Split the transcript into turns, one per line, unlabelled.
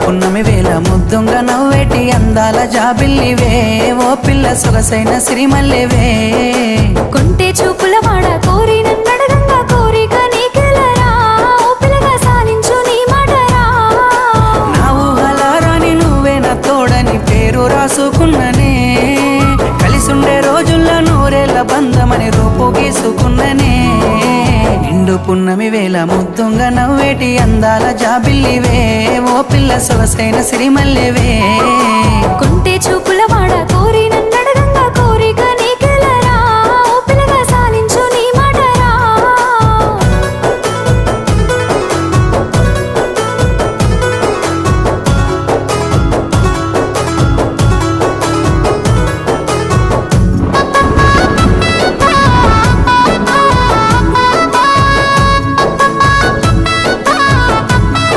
పున్నమి వేళ ముద్దుంగా నవ్వేటి అందాల జాబిల్లివే ఓ పిల్ల సొగసైన సిరిమల్లెవే
కొంటే చూపుల వాడ కోరి నన్నడగంగా కోరిక నీకెలరా ఓ పిల్లగా సాలించు నీ మాటరా
నా ఊహల రాని నువ్వే నా తోడని పేరు రాసుకున్ననే కలిసుండే రోజుల్లో నూరేళ్ల బంధమని రూపు గీసుకున్ననే నిండు పున్నమి వేళ ముద్దుంగా నవ్వేటి అందాల జాబిల్లివే ఓ పిల్ల సొగసైన సిరిమల్లెవే
కొంటే